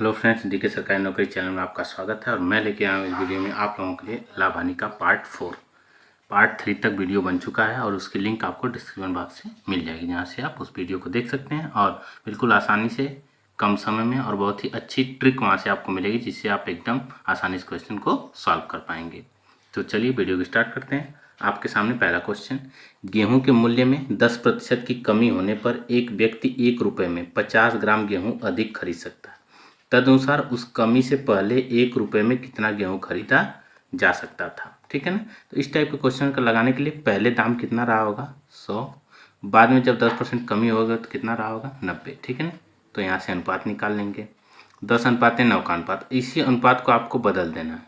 Hello friends, DK सरकारी नौकरी channel में आपका स्वागत है और मैं लेके आया हूँ इस वीडियो में आप लोगों के लिए लाभ हानि का पार्ट 3 तक वीडियो बन चुका है और उसकी लिंक आपको डिस्क्रिप्शन बॉक्स से मिल जाएगी, जहाँ से आप उस वीडियो को देख सकते हैं और बिल्कुल आसानी से कम समय में और बहुत ही अच्छी ट्रिक वहाँ से आपको मिलेगी, जिससे आप एकदम आसानी से क्वेश्चन को सॉल्व कर पाएंगे। तो चलिए वीडियो को स्टार्ट करते हैं। आपके सामने पहला क्वेश्चन, गेहूं के मूल्य में 10% की कमी होने पर एक व्यक्ति 1 रुपये में 50 ग्राम गेहूं अधिक खरीद सकता है। तदनुसार उस कमी से पहले 1 रुपये में कितना गेहूं खरीदा जा सकता था। ठीक है ना। तो इस टाइप के क्वेश्चन को लगाने के लिए पहले दाम कितना रहा होगा 100, बाद में जब 10% कमी होगा तो कितना रहा होगा 90। ठीक है ना। तो यहाँ से अनुपात निकाल लेंगे, 10:9 का अनुपात, इसी अनुपात को आपको बदल देना है,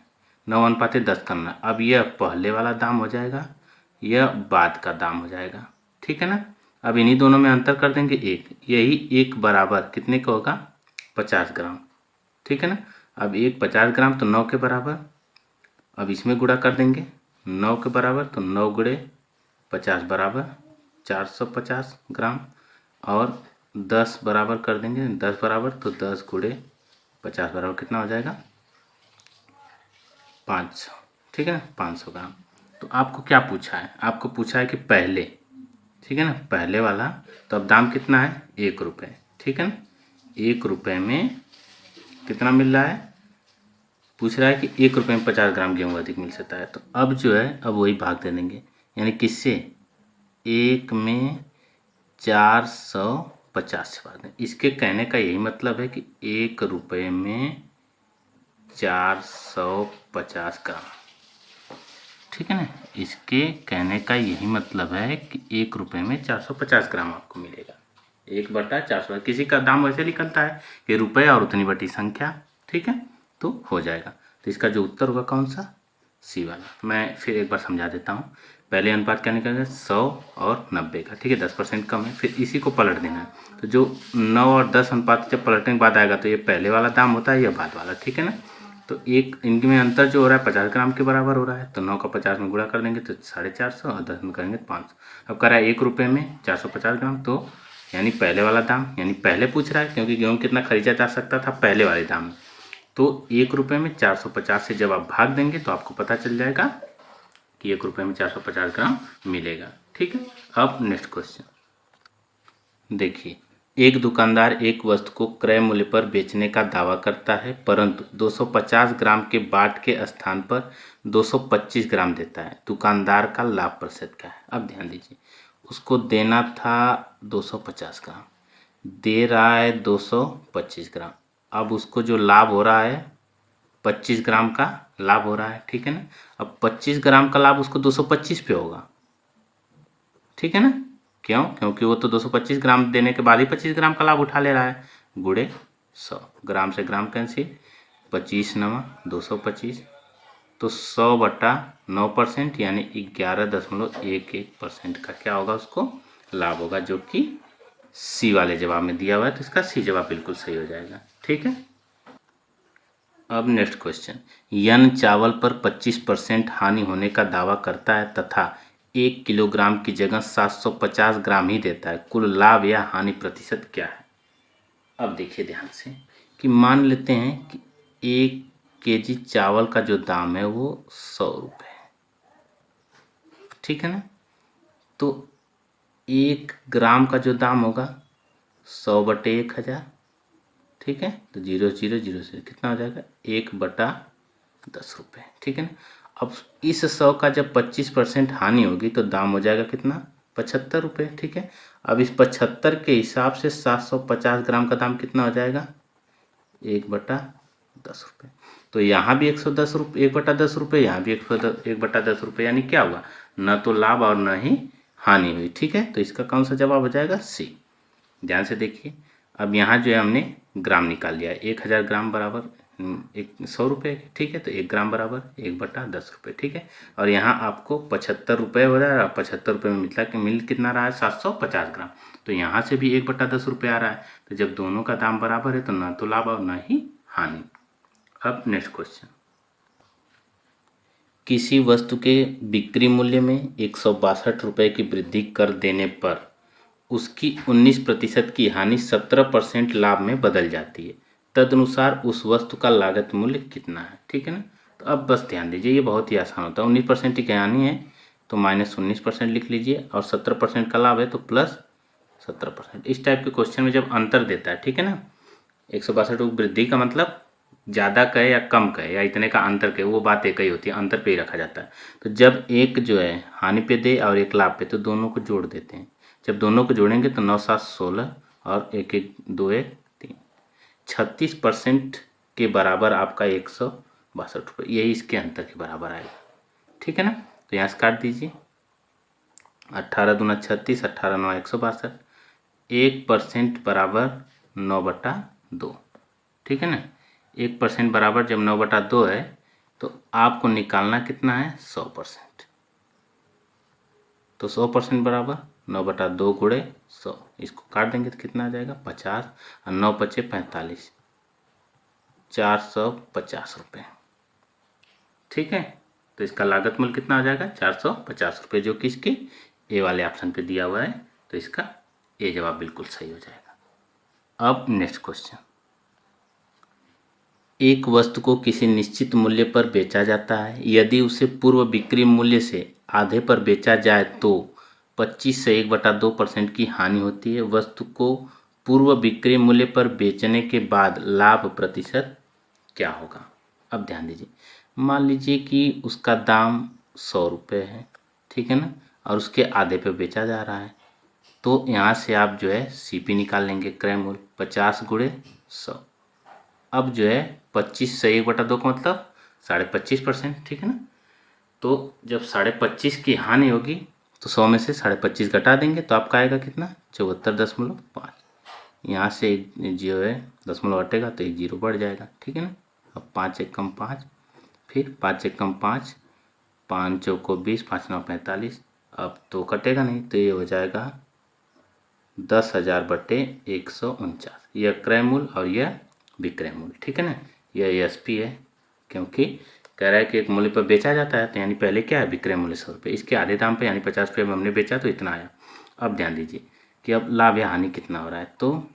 9:10 करना। अब यह पहले वाला दाम हो जाएगा, यह बाद का दाम हो जाएगा। ठीक है ना। अब इन्हीं दोनों में अंतर कर देंगे 1, यही 1 बराबर कितने का होगा 50 ग्राम। ठीक है ना। अब 1 50 ग्राम तो 9 के बराबर, अब इसमें गुणा कर देंगे 9 के बराबर, तो 9 गुणे 50 बराबर 450 ग्राम, और 10 बराबर कर देंगे 10 बराबर, तो 10 गुणे 50 बराबर कितना हो जाएगा 500। ठीक है ना, 500 ग्राम। तो आपको क्या पूछा है, आपको पूछा है कि पहले, ठीक है ना, पहले वाला। तो अब दाम कितना है 1 रुपये। ठीक है ना, 1 रुपये में कितना मिल रहा है, पूछ रहा है कि 1 रुपये में 50 ग्राम गेहूँ अधिक मिल सकता है। तो अब जो है अब वही भाग दे देंगे, यानी किससे 1 में 450 से भाग दें। इसके कहने का यही मतलब है कि 1 रुपये में 450 ग्राम। ठीक है ना, इसके कहने का यही मतलब है कि 1 रुपये में 450 ग्राम आपको मिलेगा। 1/400, किसी का दाम वैसे निकलता है कि रुपये और उतनी बटी संख्या। ठीक है, तो हो जाएगा। तो इसका जो उत्तर होगा कौन सा, सी वाला। मैं फिर एक बार समझा देता हूँ। पहले अनुपात क्या निकलेगा 100 और 90 का। ठीक है, 10% कम है, फिर इसी को पलट देना है। तो जो 9 और 10 अनुपात जब पलटने के बाद आएगा तो ये पहले वाला दाम होता है, या बाद वाला। ठीक है ना। तो एक इनके में अंतर जो हो रहा है 50 ग्राम के बराबर हो रहा है, तो 9 का 50 में गुणा कर देंगे तो 450, और 10 में करेंगे तो 500। अब कर रहा है 1 रुपये में 450 ग्राम, तो यानी पहले वाला दाम, यानी पहले पूछ रहा है क्योंकि गेहूँ कितना खरीदा जा सकता था पहले वाले दाम में। तो 1 रुपये में 450 से जब आप भाग देंगे तो आपको पता चल जाएगा कि 1 रुपये में 450 ग्राम मिलेगा। ठीक है। अब नेक्स्ट क्वेश्चन देखिए, एक दुकानदार एक वस्तु को क्रय मूल्य पर बेचने का दावा करता है, परंतु 250 ग्राम के बाट के स्थान पर 225 ग्राम देता है। दुकानदार का लाभ प्रतिशत क्या है। अब ध्यान दीजिए, उसको देना था 250 ग्राम, दे रहा है 225 ग्राम। अब उसको जो लाभ हो रहा है 25 ग्राम का लाभ हो रहा है। ठीक है ना। अब 25 ग्राम का लाभ उसको 225 पे होगा। ठीक है ना, क्यों, क्योंकि वो तो 225 ग्राम देने के बाद ही 25 ग्राम का लाभ उठा ले रहा है। गुणे 100, ग्राम से ग्राम कैंसिल, 25 9 225, तो 100/9% यानी 11.11% का क्या होगा उसको लाभ होगा, जो कि सी वाले जवाब में दिया हुआ है। तो इसका सी जवाब बिल्कुल सही हो जाएगा। ठीक है। अब नेक्स्ट क्वेश्चन, यन चावल पर 25% हानि होने का दावा करता है तथा 1 किलोग्राम की जगह 750 ग्राम ही देता है। कुल लाभ या हानि प्रतिशत क्या है। अब देखिए ध्यान से कि मान लेते हैं कि 1 केजी चावल का जो दाम है वो 100 रुपये है। ठीक है ना। तो 1 ग्राम का जो दाम होगा 100/1000। ठीक है, तो 0 0 0 से कितना हो जाएगा 1/10 रुपये। ठीक है ना। अब इस 100 का जब 25% हानि होगी तो दाम हो जाएगा कितना 75 रुपये। ठीक है। अब इस 75 के हिसाब से 750 ग्राम का दाम कितना हो जाएगा 1/10 रुपये। तो यहाँ भी 110 रुपये, 1/10 रुपये, यहाँ भी 1/10 रुपये, यानी क्या हुआ, न तो लाभ और न ही हानि हुई। ठीक है। तो इसका कौन सा जवाब हो जाएगा सी। ध्यान से देखिए, अब यहाँ जो है हमने ग्राम निकाल लिया है। 1000 ग्राम बराबर 100 रुपये। ठीक है, तो 1 ग्राम बराबर 1/10 रुपये। ठीक है। और यहाँ आपको 75 रुपये हो रहा है, और 75 रुपये में मिल कितना रहा है 750 ग्राम। तो यहाँ से भी 1/10 रुपये आ रहा है। तो जब दोनों का दाम बराबर है तो न तो लाभ और न ही हानि। अब नेक्स्ट क्वेश्चन, किसी वस्तु के बिक्री मूल्य में 162 रुपये की वृद्धि कर देने पर उसकी 19% की हानि 17% लाभ में बदल जाती है। तदनुसार उस वस्तु का लागत मूल्य कितना है। ठीक है ना। तो अब बस ध्यान दीजिए, ये बहुत ही आसान होता है। 19% की हानि है तो -19% लिख लीजिए, और 70% का लाभ है तो +17%। इस टाइप के क्वेश्चन में जब अंतर देता है, ठीक है ना, 162 वृद्धि का मतलब ज़्यादा कहे या कम कहे या इतने का अंतर कहे, वो बात एक ही होती है, अंतर पे ही रखा जाता है। तो जब एक जो है हानि पे दे और एक लाभ पे, तो दोनों को जोड़ देते हैं। जब दोनों को जोड़ेंगे तो 9 7 16 और 1 1 2 1 3, 36% के बराबर आपका 162 रुपये, यही इसके अंतर के बराबर आएगा। ठीक है ना। तो यहाँ से काट दीजिए, 18 दूना 36, 18 9 162, 1% बराबर 9/2। ठीक है ना। 1% बराबर जब 9/2 है तो आपको निकालना कितना है, 100%। तो 100% बराबर 9/2 गुणे 100, इसको काट देंगे तो कितना आ जाएगा, 50, और 9 × 5 = 45, 450 रुपये। ठीक है। तो इसका लागत मूल्य कितना आ जाएगा, 450 रुपये, जो कि इसके ए वाले ऑप्शन पे दिया हुआ है। तो इसका ए जवाब बिल्कुल सही हो जाएगा। अब नेक्स्ट क्वेश्चन, एक वस्तु को किसी निश्चित मूल्य पर बेचा जाता है। यदि उसे पूर्व बिक्री मूल्य से आधे पर बेचा जाए तो 25 से 1/2% की हानि होती है। वस्तु को पूर्व बिक्री मूल्य पर बेचने के बाद लाभ प्रतिशत क्या होगा। अब ध्यान दीजिए, मान लीजिए कि उसका दाम 100 रुपये है, ठीक है ना, और उसके आधे पे बेचा जा रहा है। तो यहाँ से आप जो है सीपी निकाल लेंगे, क्रय मूल्य 50 × 100। अब जो है 25 से 1/2 का मतलब 25.5%। ठीक है ना। तो जब 25.5 की हानि होगी तो 100 में से 25.5 घटा देंगे तो आपका आएगा कितना, 74.5। यहाँ से जो है दशमलव हटेगा तो ये 0 बढ़ जाएगा। ठीक है ना। अब 5 × 1 = 5, फिर 5 × 1 = 5, 5 × 4 = 20, 5 × 9 = 45। अब तो कटेगा नहीं तो ये हो जाएगा 10,000/149, यह क्रय मूल्य और यह विक्रय मूल्य। ठीक है ना। यह एसपी है, क्योंकि कह रहा है कि एक मूल्य पर बेचा जाता है, तो यानी पहले क्या है, विक्रय मूल्य 100 रुपये, इसके आधे दाम पे यानी 50 रुपये में हमने बेचा तो इतना आया। अब ध्यान दीजिए कि अब लाभ या हानि कितना हो रहा है, तो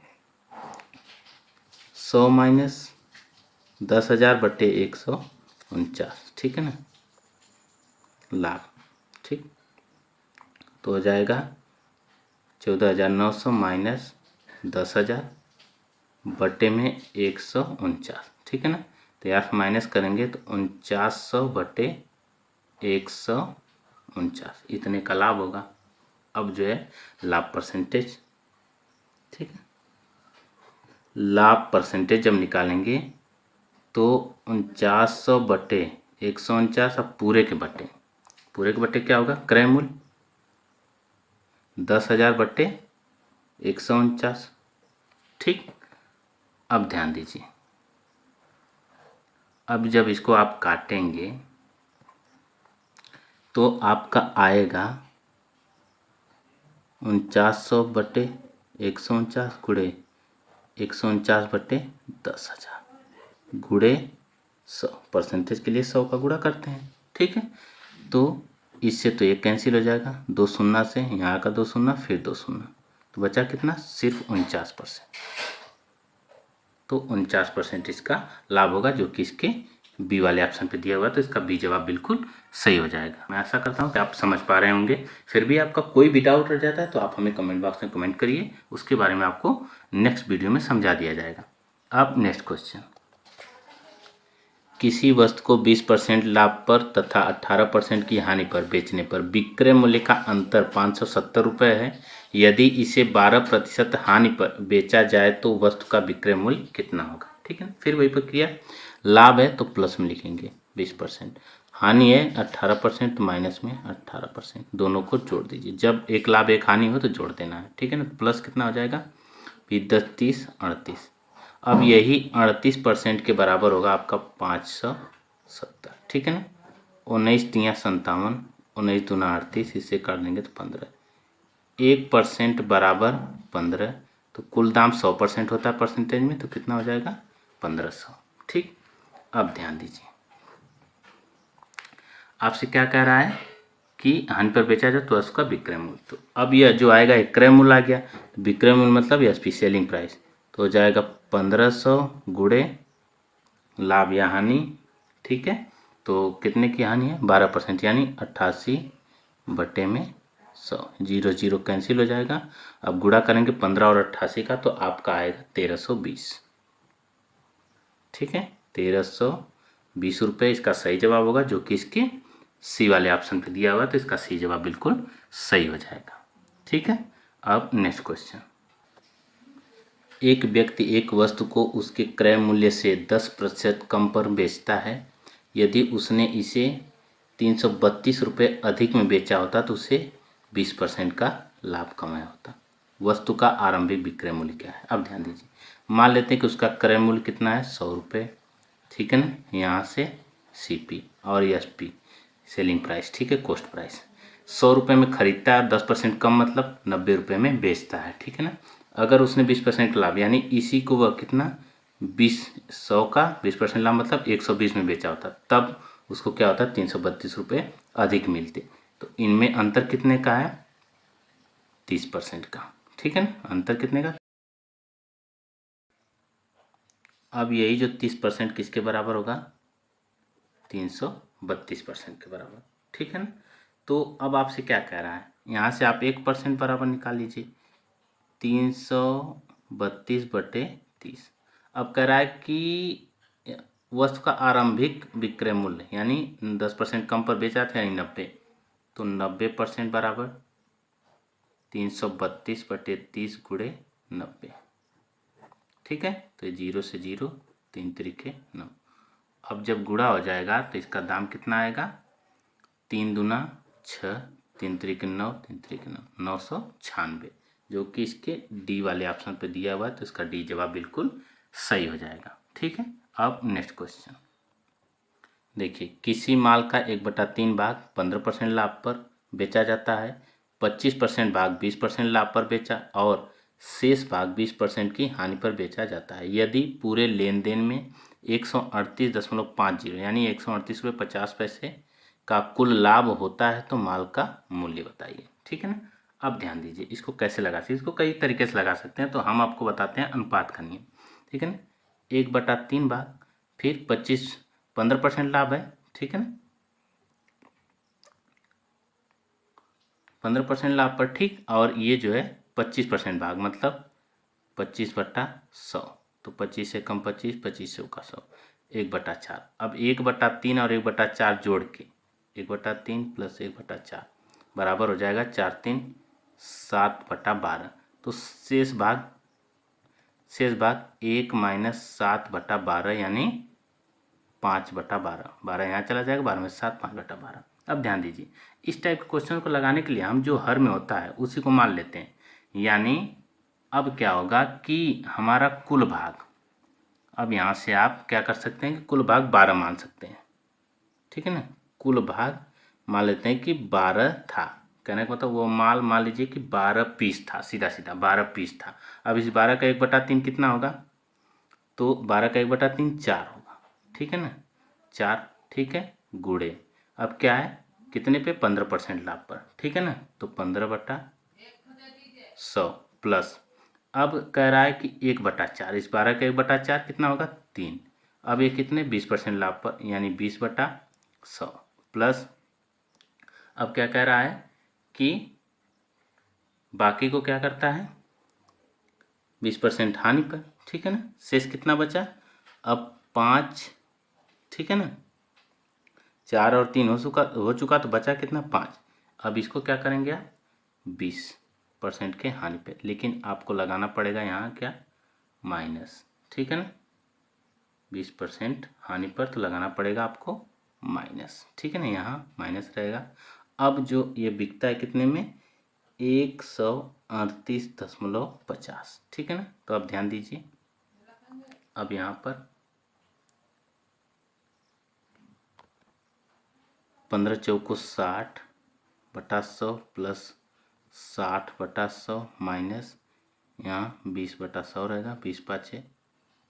100 - 10,000/149, ठीक है ना, लाभ। ठीक, तो हो जाएगा 14,900 - 10,000 बटे में 149। ठीक है ना। तो यहाँ से माइनस करेंगे तो 4900/149, इतने का लाभ होगा। अब जो है लाभ परसेंटेज, ठीक है, लाभ परसेंटेज जब निकालेंगे तो 4900/149, अब पूरे के बटे क्या होगा, क्रय मूल्य 10,000/149। ठीक। अब ध्यान दीजिए, अब जब इसको आप काटेंगे तो आपका आएगा 4900/149 गुणे 149/10,000 गुणे 100। परसेंटेज के लिए 100 का गुणा करते हैं। ठीक है। तो इससे तो ये कैंसिल हो जाएगा, 2 शून्य से यहाँ का 2 शून्य फिर 2 शून्य, तो बचा कितना, सिर्फ 49%। तो 49% इसका लाभ होगा, जो कि इसके बी वाले ऑप्शन पे दिया हुआ है। तो इसका बी जवाब बिल्कुल सही हो जाएगा। मैं आशा करता हूँ कि आप समझ पा रहे होंगे। फिर भी आपका कोई भी डाउट रह जाता है तो आप हमें कमेंट बॉक्स में कमेंट करिए, उसके बारे में आपको नेक्स्ट वीडियो में समझा दिया जाएगा। अब नेक्स्ट क्वेश्चन, किसी वस्तु को 20% लाभ पर तथा 18% की हानि पर बेचने पर विक्रय मूल्य का अंतर 570 रुपये है। यदि इसे 12% हानि पर बेचा जाए तो वस्तु का विक्रय मूल्य कितना होगा। ठीक है। फिर वही प्रक्रिया, लाभ है तो प्लस में लिखेंगे 20%, हानि है 18%, माइनस में 18%, दोनों को जोड़ दीजिए। जब एक लाभ एक हानि हो तो जोड़ देना है। ठीक है ना। प्लस कितना हो जाएगा, 10 30 38। अब यही 38% के बराबर होगा आपका 570। ठीक है ना। 19 × 3 = 57, 19 × 2 = 38, इससे काट देंगे तो 15। 1% बराबर 15, तो कुल दाम 100% होता है परसेंटेज में, तो कितना हो जाएगा, 1500। ठीक। अब ध्यान दीजिए, आपसे क्या कह रहा है कि हानि पर बेचा जाए तो उसका विक्रय मूल्य। तो अब यह जो आएगा एक क्रय मूल्य आ गया, विक्रय मूल्य मतलब एसपी सेलिंग प्राइस। तो हो जाएगा 1500 गुणे लाभ या हानि, ठीक है। तो कितने की हानि है, 12%, यानी 88/100। 0 0 कैंसिल हो जाएगा। अब गुणा करेंगे 15 और 88 का, तो आपका आएगा 1320, ठीक है। 1320 रुपये इसका सही जवाब होगा, जो कि इसके सी वाले ऑप्शन पे दिया हुआ है। तो इसका सी जवाब बिल्कुल सही हो जाएगा, ठीक है। अब नेक्स्ट क्वेश्चन, एक व्यक्ति एक वस्तु को उसके क्रय मूल्य से 10% कम पर बेचता है। यदि उसने इसे 332 रुपये अधिक में बेचा होता तो उसे 20% का लाभ कमाया होता। वस्तु का आरंभिक विक्रय मूल्य क्या है। अब ध्यान दीजिए, मान लेते हैं कि उसका क्रय मूल्य कितना है, 100 रुपये, ठीक है ना। यहाँ से CP और SP सेलिंग प्राइस, ठीक है, कॉस्ट प्राइस। 100 रुपये में खरीदता है, 10% कम मतलब 90 रुपये में बेचता है, ठीक है ना। अगर उसने 20% लाभ, यानी इसी को वह कितना 100 का 20% लाभ मतलब 120 में बेचा होता, तब उसको क्या होता है 332 रुपये अधिक मिलते। तो इनमें अंतर कितने का है, 30% का, ठीक है ना। अंतर कितने का, अब यही जो 30% किसके बराबर होगा, 332% के बराबर, ठीक है ना। तो अब आपसे क्या कह रहा है, यहाँ से आप 1% बराबर निकाल लीजिए, 332/30। अब कह रहा है कि वस्तु का आरंभिक विक्रय मूल्य, यानी 10% कम पर बेचा था, यानी 90, तो 90% बराबर 332/30 गुणे 90, ठीक है। तो 0 से 0, 3 त्रिके 9। अब जब गुणा हो जाएगा तो इसका दाम कितना आएगा, 3 दूना 6, 3 त्रिके 9, 3 त्रिके 9, 996, जो कि इसके डी वाले ऑप्शन पे दिया हुआ है। तो इसका डी जवाब बिल्कुल सही हो जाएगा, ठीक है। अब नेक्स्ट क्वेश्चन देखिए, किसी माल का 1/3 भाग 15% लाभ पर बेचा जाता है, 25% भाग 20% लाभ पर बेचा और शेष भाग 20% की हानि पर बेचा जाता है। यदि पूरे लेन देन में 138.50 यानी 138.50 का कुल लाभ होता है तो माल का मूल्य बताइए, ठीक है ना। अब ध्यान दीजिए, इसको कैसे लगा सकते हैं, इसको कई तरीके से लगा सकते हैं। तो हम आपको बताते हैं अनुपात का नियम, ठीक है ना। 1/3 भाग, फिर 15% लाभ है, ठीक है ना, 15% लाभ पर, ठीक। और ये जो है 25% भाग मतलब 25/100, तो 25 से कम 25, 25 से का 100, 1/4। अब 1/3 और 1/4 जोड़ के 1/3 प्लस 1/4 बराबर हो जाएगा 4 3 7/12। तो शेष भाग 1 माइनस 7/12 यानी 5/12, 12 यहाँ चला जाएगा, 12 में 7, 5/12। अब ध्यान दीजिए, इस टाइप के क्वेश्चन को लगाने के लिए हम जो हर में होता है उसी को मान लेते हैं। यानी अब क्या होगा कि हमारा कुल भाग, अब यहाँ से आप क्या कर सकते हैं कि कुल भाग 12 मान सकते हैं, ठीक है ना। कुल भाग मान लेते हैं कि 12 था, कहने का मतलब वो माल मान लीजिए कि 12 पीस था, सीधा सीधा 12 पीस था। अब इस 12 का 1/3 कितना होगा, तो 12 का 1/3 4 होगा, ठीक है ना, 4, ठीक है, गुणे अब क्या है कितने पे, 15% लाभ पर, ठीक है ना। तो 15/100 प्लस, अब कह रहा है कि 1/4, इस 12 का 1/4 कितना होगा, 3। अब ये कितने 20% लाभ पर, यानी 20/100 प्लस, अब क्या कह रहा है कि बाकी को क्या करता है 20% हानि पर, ठीक है ना। शेष कितना बचा, अब 5, ठीक है ना, 4 और 3 हो चुका तो बचा कितना 5। अब इसको क्या करेंगे आप 20% के हानि पे, लेकिन आपको लगाना पड़ेगा यहाँ क्या माइनस, ठीक है ना। 20% हानि पर तो लगाना पड़ेगा आपको माइनस, ठीक है ना, यहाँ माइनस रहेगा। अब जो ये बिकता है कितने में 138.50, ठीक है ना। तो अब ध्यान दीजिए, अब यहाँ पर 15 चौको 60/100 प्लस 60/100 माइनस यहाँ 20/100 रहेगा, 20 पाँचे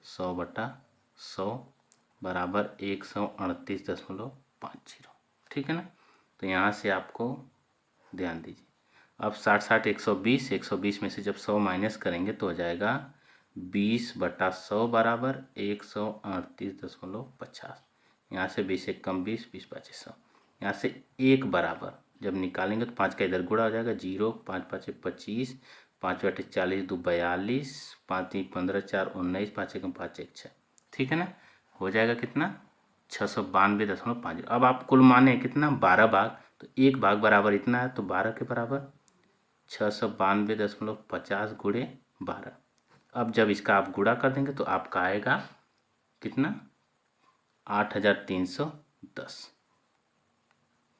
100/100 बराबर 138.50, ठीक है ना। तो यहाँ से आपको ध्यान दीजिए, अब 60 60 120, 120 में से जब 100 माइनस करेंगे तो हो जाएगा 20/100 बराबर 138.50। यहाँ से 20 एक कम 20, 20×5 100। यहाँ से 1 बराबर जब निकालेंगे तो 5 का इधर गुणा हो जाएगा 0, 5 5 25, 5 बटे 40 2 42, 5 3 15 4 19, 5 1 5 1 6। ठीक है ना, हो जाएगा कितना 692.5। अब आप कुल माने कितना 12 भाग, तो 1 भाग बराबर इतना है, तो 12 के बराबर 692.50 गुणे 12। अब जब इसका आप गुणा कर देंगे तो आपका आएगा कितना 8310।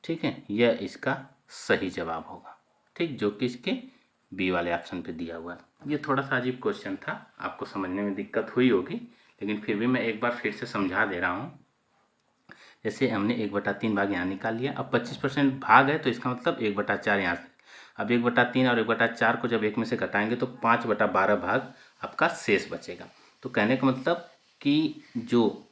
ठीक है, यह इसका सही जवाब होगा। ठीक, जो कि इसके बी वाले ऑप्शन पे दिया हुआ है। ये थोड़ा सा अजीब क्वेश्चन था, आपको समझने में दिक्कत हुई होगी, लेकिन फिर भी मैं एक बार फिर से समझा दे रहा हूँ। जैसे हमने 1/3 भाग यहाँ निकाल लिया। अब 25% भाग है तो इसका मतलब 1/4 यहाँ से। अब 1/3 और 1/4 को जब एक में से घटाएंगे तो 5/12 भाग आपका शेष बचेगा। तो कहने का मतलब कि जो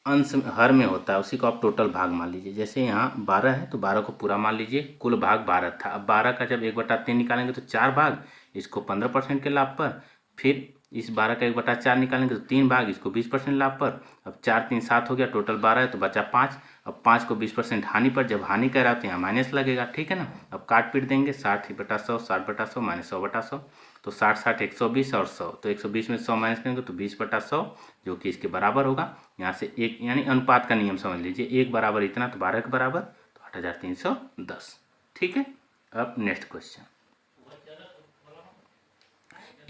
अंश हर में होता है उसी को आप टोटल भाग मान लीजिए। जैसे यहाँ 12 है तो 12 को पूरा मान लीजिए, कुल भाग 12 था। अब 12 का जब 1/3 निकालेंगे तो 4 भाग, इसको 15% के लाभ पर। फिर इस 12 का 1/4 निकालेंगे तो 3 भाग, इसको 20% लाभ पर। अब 4 3 7 हो गया, टोटल 12 है तो बचा 5। अब 5 को 20% हानि पर, जब हानि कर रहा तो यहाँ माइनस लगेगा। ठीक है ना, अब काट पीट देंगे 60/100, 60/100 माइनस 100/100, तो 60 60 120 और 100, तो 120 में 100 माइनस करेंगे तो 20/100 जो कि इसके बराबर होगा। यहाँ से एक यानी अनुपात का नियम समझ लीजिए, 1 बराबर इतना तो 12 के बराबर, तो 8310। ठीक है, अब नेक्स्ट क्वेश्चन।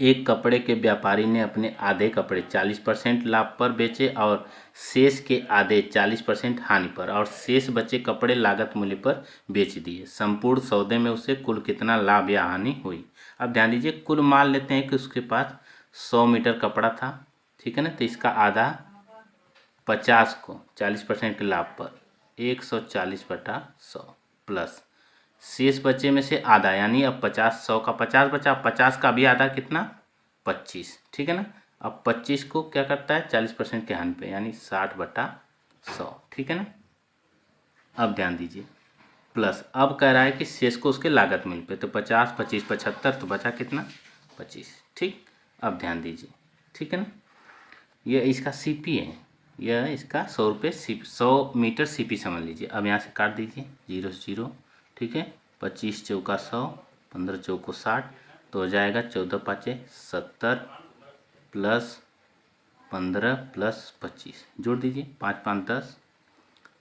एक कपड़े के व्यापारी ने अपने आधे कपड़े 40% लाभ पर बेचे और शेष के आधे 40% हानि पर, और शेष बचे कपड़े लागत मूल्य पर बेच दिए। संपूर्ण सौदे में उसे कुल कितना लाभ या हानि हुई। अब ध्यान दीजिए, कुल मान लेते हैं कि उसके पास 100 मीटर कपड़ा था। ठीक है ना, तो इसका आधा 50 को 40% के लाभ पर 140/100 प्लस शेष बचे में से आधा, यानी अब 50, 100 का 50 बचा, 50 का भी आधा कितना 25। ठीक है ना, अब 25 को क्या करता है 40% के हानि पे, यानी 60/100। ठीक है ना, अब ध्यान दीजिए प्लस अब कह रहा है कि शेष को उसके लागत मिल पे, तो 50 25 75, तो बचा कितना 25। ठीक, अब ध्यान दीजिए। ठीक है ना, यह इसका सीपी है, यह इसका 100 रुपये 100 मीटर सीपी समझ लीजिए। अब यहाँ से काट दीजिए 0 से 0। ठीक है, 25 चौका 100, 15 चौको 60, तो हो जाएगा 14 पाँचे 70 प्लस 15 प्लस 25, जोड़ दीजिए 5 5 10,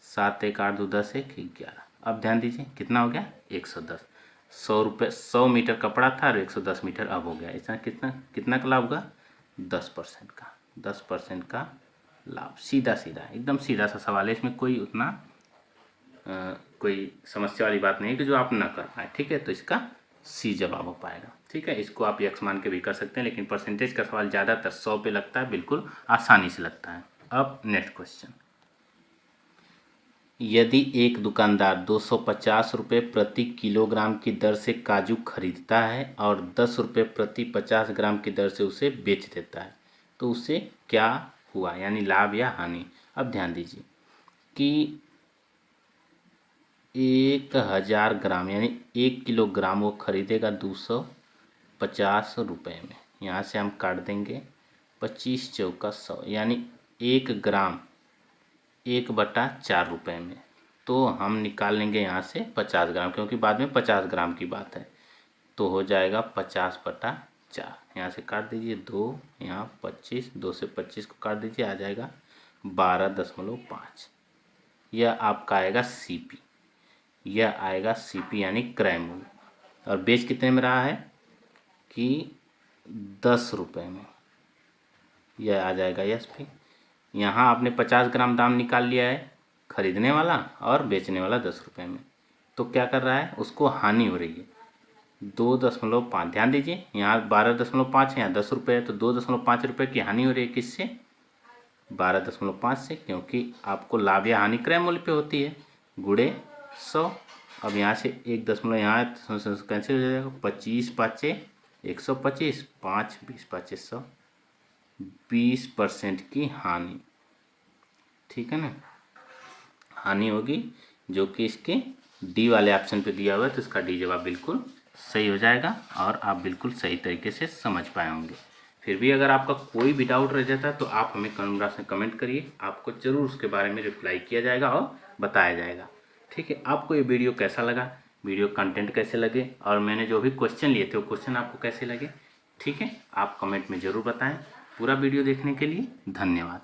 7 1 8 2 10 1 11। अब ध्यान दीजिए कितना हो गया 110। 100 रुपये 100 मीटर कपड़ा था और 110 मीटर अब हो गया। इसका कितना कितना का लाभ होगा 10% का, 10% का लाभ। सीधा सीधा एकदम सीधा सा सवाल है, इसमें कोई उतना कोई समस्या वाली बात नहीं है कि जो आप ना कर पाए। ठीक है, तो इसका सी जवाब हो पाएगा। ठीक है, इसको आप यक्स मान के भी कर सकते हैं, लेकिन परसेंटेज का सवाल ज़्यादातर 100 पे लगता है, बिल्कुल आसानी से लगता है। अब नेक्स्ट क्वेश्चन। यदि एक दुकानदार 250 रुपये प्रति किलोग्राम की दर से काजू खरीदता है और 10 रुपये प्रति 50 ग्राम की दर से उसे बेच देता है, तो उसे क्या हुआ, यानी लाभ या हानि। अब ध्यान दीजिए कि 1000 ग्राम यानी 1 किलोग्राम वो खरीदेगा 250 रुपये में। यहाँ से हम काट देंगे 25 चौका 100, यानी 1 ग्राम 1/4 रुपये में। तो हम निकाल लेंगे यहाँ से 50 ग्राम, क्योंकि बाद में 50 ग्राम की बात है, तो हो जाएगा 50/4। यहाँ से काट दीजिए 2, यहाँ 25, 2 से 25 को काट दीजिए, आ जाएगा 12.5। यह आपका आएगा सीपी, यह आएगा सीपी यानी क्रय मूल्य। और बेच कितने में रहा है कि 10 रुपये में, यह आ जाएगा एसपी। यहाँ आपने 50 ग्राम दाम निकाल लिया है खरीदने वाला और बेचने वाला 10 रुपये में, तो क्या कर रहा है उसको हानि हो रही है 2.5। ध्यान दीजिए यहाँ 12.5 है, यहाँ 10 रुपये है, तो 2.5 रुपये की हानि हो रही है किससे 12.5 से, क्योंकि आपको लाभ या हानि क्रय मूल्य पे होती है, गुणे 100। अब यहाँ से 1 दशमलव यहाँ कैंसिल हो जाएगा, 25 5 125, 5 20 5 100, 20% की हानि। ठीक है ना, हानि होगी, जो कि इसके डी वाले ऑप्शन पे दिया हुआ है, तो इसका डी जवाब बिल्कुल सही हो जाएगा और आप बिल्कुल सही तरीके से समझ पाए होंगे। फिर भी अगर आपका कोई भी डाउट रह जाता है तो आप हमें कमेंट बॉक्स में कमेंट करिए, आपको ज़रूर उसके बारे में रिप्लाई किया जाएगा और बताया जाएगा। ठीक है, आपको ये वीडियो कैसा लगा, वीडियो कंटेंट कैसे लगे और मैंने जो भी क्वेश्चन लिए थे वो क्वेश्चन आपको कैसे लगे, ठीक है, आप कमेंट में ज़रूर बताएं। पूरा वीडियो देखने के लिए धन्यवाद।